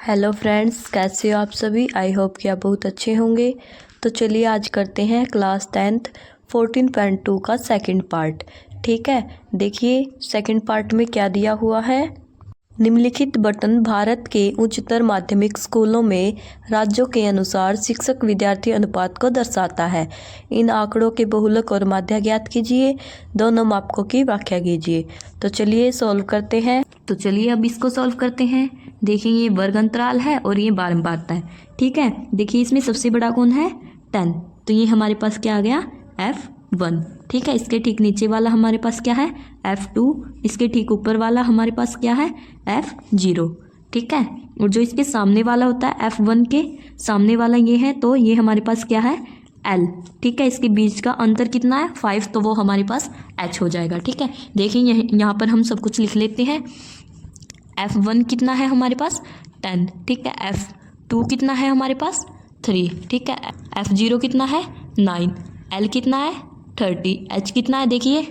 Hello friends, कैसे हो आप सभी। आई होप कि आप बहुत अच्छे होंगे। तो चलिए आज करते हैं क्लास 10th 14.2 का सेकंड पार्ट। ठीक है, देखिए सेकंड पार्ट में क्या दिया हुआ है। निम्नलिखित बटन भारत के उच्चतर माध्यमिक स्कूलों में राज्यों के अनुसार शिक्षक विद्यार्थी अनुपात को दर्शाता है। इन आंकड़ों के बहुलक और माध्य ज्ञात कीजिए। दोनों मापकों की व्याख्या कीजिए। तो चलिए सॉल्व करते हैं। तो चलिए अब इसको सॉल्व करते हैं। देखिए ये वर्ग अंतराल है और ये बारंबारता है। ठीक है, देखिए इसमें सबसे बड़ा कौन है 10, तो ये हमारे पास क्या आ गया F1। ठीक है, इसके ठीक नीचे वाला हमारे पास क्या है F2, इसके ठीक ऊपर वाला हमारे पास क्या है F0। ठीक है, और जो इसके सामने वाला होता है F1 के सामने वाला ये है, तो ये हमारे पास क्या है L। ठीक है, इसके बीच का अंतर कितना है 5, तो वो हमारे पास H हो जाएगा। ठीक है, देखिए यहाँ पर हम सब कुछ लिख लेते हैं। F1 कितना है हमारे पास 10। ठीक है, F2 कितना है हमारे पास 3। ठीक है, F0 कितना है 9, L कितना है 30, H कितना है देखिए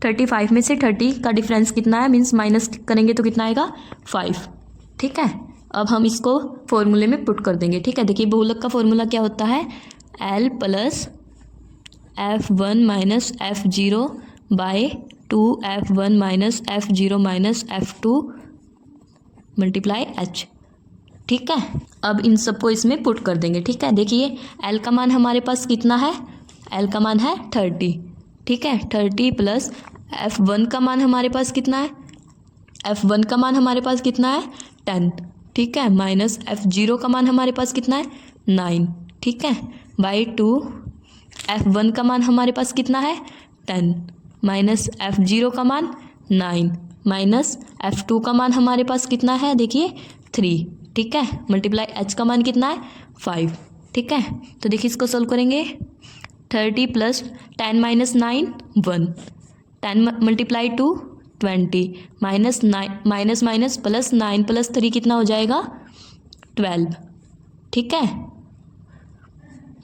35 में से 30 का डिफरेंस कितना है, मीन्स माइनस करेंगे तो कितना आएगा 5। ठीक है, अब हम इसको फॉर्मूले में पुट कर देंगे। ठीक है, देखिए बहुलक का फॉर्मूला क्या होता है L plus F1 minus F0 by 2F1 minus F0 minus F2 multiply H। ठीक है, अब इन सबको इसमें पुट कर देंगे। ठीक है, देखिए L का मान हमारे पास कितना है, L का मान है 30। ठीक है, 30 प्लस F1 का मान हमारे पास कितना है, F1 का मान हमारे पास कितना है 10। ठीक है, माइनस F0 का मान हमारे पास कितना है 9। ठीक है, बाई 2 F1 का मान हमारे पास कितना है 10 माइनस F0 का मान 9 माइनस F2 का मान हमारे पास कितना है देखिए 3। ठीक है, मल्टीप्लाई H का मान कितना है 5। ठीक है, तो देखिए इसको सोल्व करेंगे। 30 plus 10 minus 9 1, 10 multiply 2 20 minus 9 minus minus plus 9 plus 3 कितना हो जाएगा 12। ठीक है,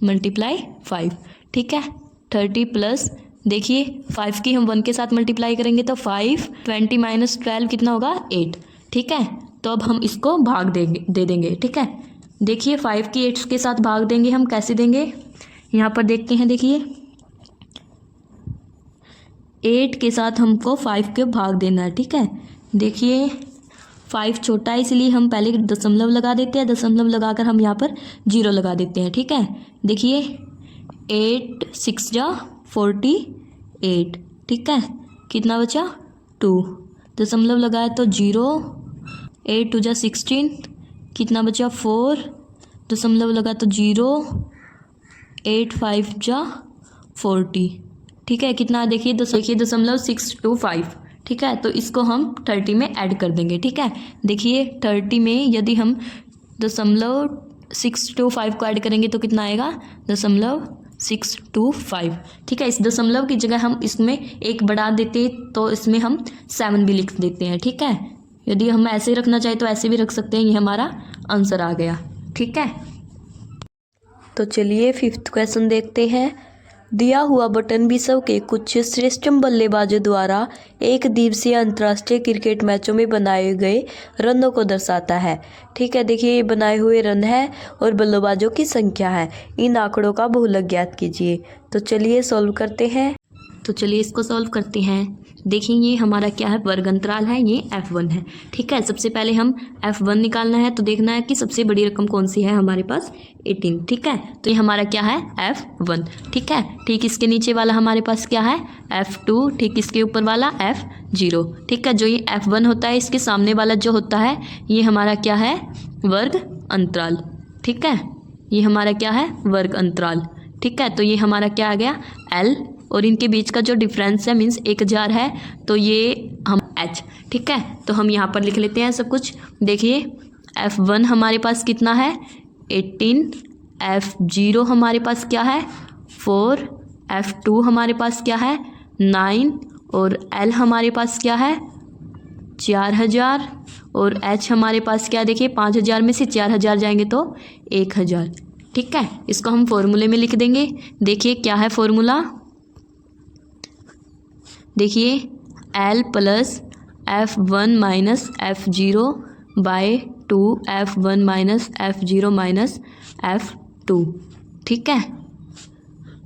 मल्टीप्लाई 5। ठीक है, 30 प्लस देखिए 5 की हम 1 के साथ मल्टीप्लाई करेंगे तो 5, 20 माइनस 12 कितना होगा 8। ठीक है, तो अब हम इसको भाग दे देंगे। ठीक है, देखिए 5 की 8 के साथ भाग देंगे हम, कैसे देंगे यहाँ पर देखते हैं। देखिए 8 के साथ हमको 5 के भाग देना है। ठीक है, देखिए 5 छोटा है इसलिए हम पहले दशमलव लगा देते हैं, दशमलव लगाकर हम यहाँ पर 0 लगा देते हैं। ठीक है, देखिए 8 6 जा 48। ठीक है, कितना बचा 2, दशमलव लगाया तो 0, 8 2 जा 16, कितना बचा 4, दशमलव लगा तो 0, 8 5 जा 40। ठीक है, कितना देखिए दशमलव 625। ठीक है, तो इसको हम 30 में ऐड कर देंगे। ठीक है, देखिए 30 में यदि हम दशमलव 625 को ऐड करेंगे तो कितना आएगा दशमलव 625। ठीक है, इस दशमलव की जगह हम इसमें एक बढ़ा देते तो इसमें हम 7 भी लिख देते हैं। ठीक है, यदि हम ऐसे रखना चाहें तो ऐसे भी रख सकते हैं। ये हमारा आंसर आ गया। ठीक है, तो चलिए 5th क्वेश्चन देखते हैं। दिया हुआ बटन विश्व के कुछ श्रेष्ठ बल्लेबाजों द्वारा एक दिवसीय अंतर्राष्ट्रीय क्रिकेट मैचों में बनाए गए रनों को दर्शाता है। ठीक है, देखिए ये बनाए हुए रन है और बल्लेबाजों की संख्या है। इन आंकड़ों का बहुलक ज्ञात कीजिए। तो चलिए सॉल्व करते हैं। तो चलिए इसको सॉल्व करते हैं। देखिए ये हमारा क्या है वर्ग अंतराल है, ये F1 है। ठीक है, सबसे पहले हम F1 निकालना है, तो देखना है कि सबसे बड़ी रकम कौन सी है हमारे पास 18। ठीक है, तो ये हमारा क्या है F1। ठीक है, ठीक इसके नीचे वाला हमारे पास क्या है F2, ठीक इसके ऊपर वाला F0। ठीक है, जो ये F1 होता है इसके सामने वाला जो होता है ये हमारा क्या है वर्ग अंतराल। ठीक है, ये हमारा क्या है वर्ग अंतराल। ठीक है, तो ये हमारा क्या आ गया L, और इनके बीच का जो डिफरेंस है मीन्स 1000 है, तो ये हम H। ठीक है, तो हम यहाँ पर लिख लेते हैं सब कुछ। देखिए F1 हमारे पास कितना है 18, F0 हमारे पास क्या है 4, F2 हमारे पास क्या है 9, और L हमारे पास क्या है 4000, और H हमारे पास क्या देखिए 5000 में से 4000 जाएंगे तो 1000। ठीक है, इसको हम फॉर्मूले में लिख देंगे। देखिए क्या है फॉर्मूला, देखिए L plus F1 minus F0 by 2f1 minus f0 minus f2, ठीक है,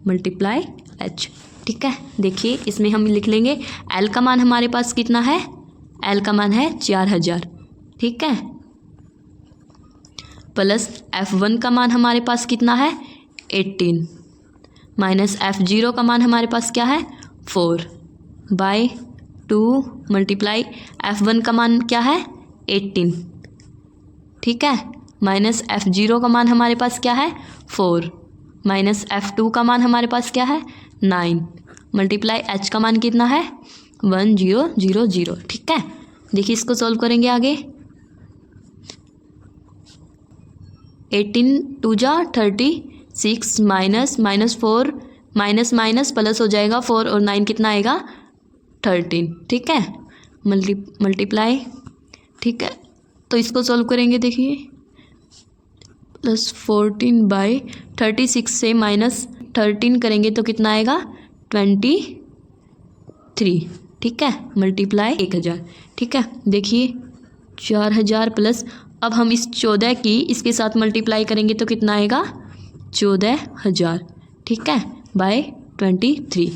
मल्टीप्लाई h, ठीक है। देखिए इसमें हम लिख लेंगे l का मान हमारे पास कितना है, l का मान है 4000, ठीक है, प्लस f1 का मान हमारे पास कितना है 18 माइनस f0 का मान हमारे पास क्या है 4 बाय 2 मल्टीप्लाई f1 का मान क्या है 18, ठीक है, माइनस f0 का मान हमारे पास क्या है 4 माइनस f2 का मान हमारे पास क्या है 9 मल्टीप्लाई h का मान कितना है 1000, ठीक है। देखिए इसको सॉल्व करेंगे आगे, 18 2 जा 36 माइनस 4 माइनस प्लस हो जाएगा 4 और 9 कितना आएगा 13, ठीक है, मल्टीप्लाई, ठीक है। तो इसको सॉल्व करेंगे, देखिए प्लस 14 बाई 36 से माइनस 13 करेंगे तो कितना आएगा 23, ठीक है, मल्टीप्लाई 1000, ठीक है। देखिए 4000 प्लस, अब हम इस 14 की इसके साथ मल्टीप्लाई करेंगे तो कितना आएगा 14000, ठीक है, बाय 23,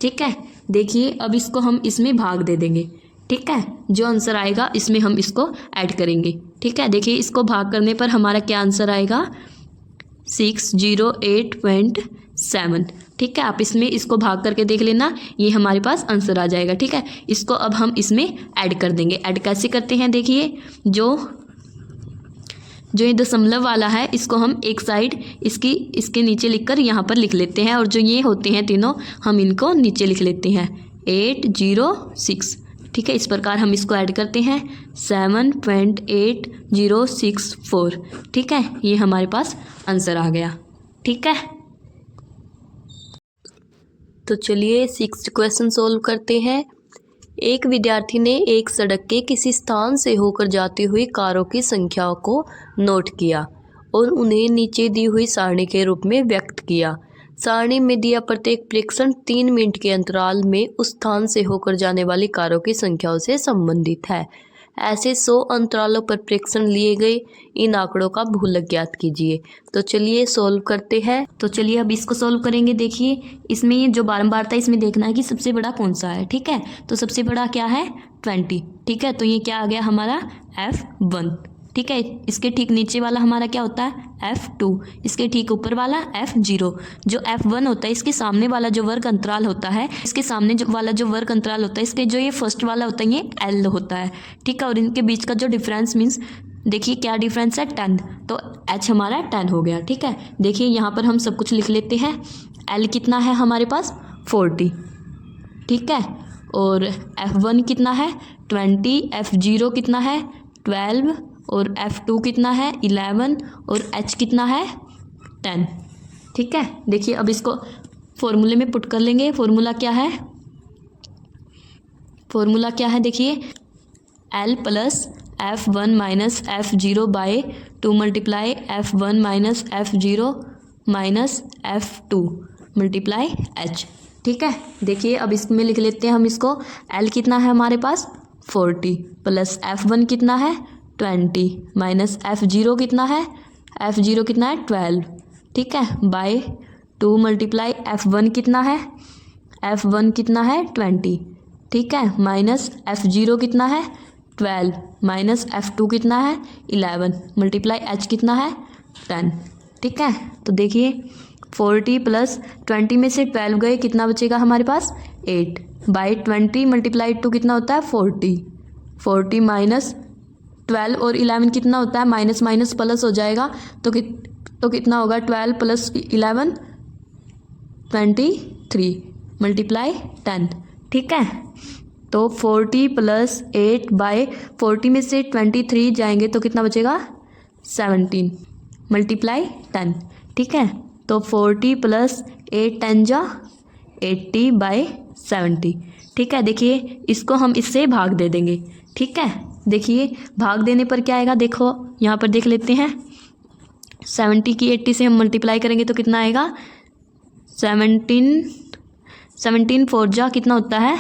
ठीक है। देखिए अब इसको हम इसमें भाग दे देंगे, ठीक है, जो आंसर आएगा इसमें हम इसको ऐड करेंगे, ठीक है। देखिए इसको भाग करने पर हमारा क्या आंसर आएगा 608.7, ठीक है। आप इसमें इसको भाग करके देख लेना, ये हमारे पास आंसर आ जाएगा, ठीक है। इसको अब हम इसमें ऐड कर देंगे। ऐड कैसे करते हैं, देखिए जो ये दशमलव वाला है इसको हम एक साइड इसके नीचे लिखकर यहाँ पर लिख लेते हैं, और जो ये होते हैं तीनों हम इनको नीचे लिख लेते हैं 806, ठीक है। इस प्रकार हम इसको ऐड करते हैं 7.8064, ठीक है, ये हमारे पास आंसर आ गया, ठीक है। तो चलिए 6th क्वेश्चन सोल्व करते हैं। एक विद्यार्थी ने एक सड़क के किसी स्थान से होकर जाती हुई कारों की संख्या को नोट किया और उन्हें नीचे दी हुई सारणी के रूप में व्यक्त किया। सारणी में दिया प्रत्येक प्रेक्षण 3 मिनट के अंतराल में उस स्थान से होकर जाने वाली कारों की संख्याओं से संबंधित है। ऐसे 100 अंतरालों पर प्रेक्षण लिए गए। इन आंकड़ों का भूलक ज्ञात कीजिए। तो चलिए सोल्व करते हैं। तो चलिए अब इसको सोल्व करेंगे। देखिए इसमें ये जो बारंबारता इसमें देखना है कि सबसे बड़ा कौन सा है, ठीक है। तो सबसे बड़ा क्या है 20, ठीक है। तो ये क्या आ गया हमारा F1, ठीक है। इसके ठीक नीचे वाला हमारा क्या होता है F2, इसके ठीक ऊपर वाला F0। जो F1 होता है इसके सामने वाला जो वर्ग अंतराल होता है, इसके सामने वाला जो वर्ग अंतराल होता है, इसके जो ये फर्स्ट वाला होता है ये L होता है, ठीक है। और इनके बीच का जो डिफरेंस मीन्स देखिए क्या डिफरेंस है 10, तो H हमारा 10 हो गया, ठीक है। देखिए यहाँ पर हम सब कुछ लिख लेते हैं। L कितना है हमारे पास 40, ठीक है। और F1 कितना है 20, F0 कितना है 12 और F2 कितना है 11 और H कितना है 10, ठीक है। देखिए अब इसको फॉर्मूले में पुट कर लेंगे। फॉर्मूला क्या है देखिए L plus F1 minus F0 by 2 multiply F1 minus F0 minus F2 multiply H, ठीक है। देखिए अब इसमें लिख लेते हैं हम इसको। L कितना है हमारे पास 40 प्लस F1 कितना है 20 माइनस F0 कितना है 12, ठीक है, बाय 2 मल्टीप्लाई F1 कितना है 20, ठीक है, माइनस F0 कितना है 12 माइनस F2 कितना है 11 मल्टीप्लाई H कितना है 10, ठीक है। तो देखिए 40 प्लस 20 में से 12 गए, कितना बचेगा हमारे पास 8 बाई 20 मल्टीप्लाई 2 कितना होता है 40 माइनस 12 और 11 कितना होता है माइनस प्लस हो जाएगा, तो कितना होगा 12 प्लस 11 23 मल्टीप्लाई 10, ठीक है। तो 40 प्लस 8 बाई 40 में से 23 जाएंगे तो कितना बचेगा 17 मल्टीप्लाई 10, ठीक है। तो 40 प्लस 8 10 जा 80 बाई 70, ठीक है। देखिए इसको हम इससे भाग दे देंगे, ठीक है। देखिए भाग देने पर क्या आएगा, देखो यहाँ पर देख लेते हैं। 70 की 80 से हम मल्टीप्लाई करेंगे तो कितना आएगा 17 4 जा कितना होता है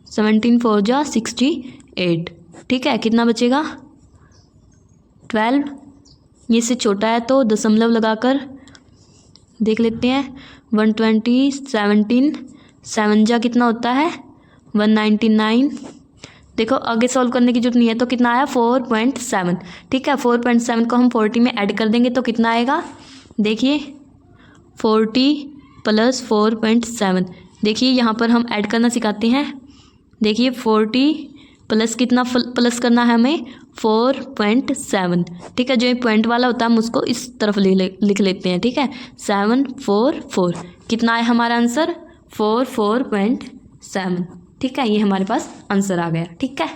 17 4 जा 68, ठीक है। कितना बचेगा 12, ये से छोटा है तो दशमलव लगाकर देख लेते हैं। 120, 17, 7 जा कितना होता है 199। देखो आगे सॉल्व करने की जरूरत नहीं है, तो कितना आया 4.7। ठीक है, 4.7 को हम 40 में ऐड कर देंगे तो कितना आएगा, देखिए 40 + 4.7। देखिए यहाँ पर हम ऐड करना सिखाते हैं। देखिए 40 प्लस कितना प्लस करना है हमें 4.7। ठीक है, जो ये पॉइंट वाला होता है हम उसको इस तरफ लिख लेते हैं। ठीक है, 744 कितना है हमारा आंसर 44.7। ठीक है, ये हमारे पास आंसर आ गया। ठीक है।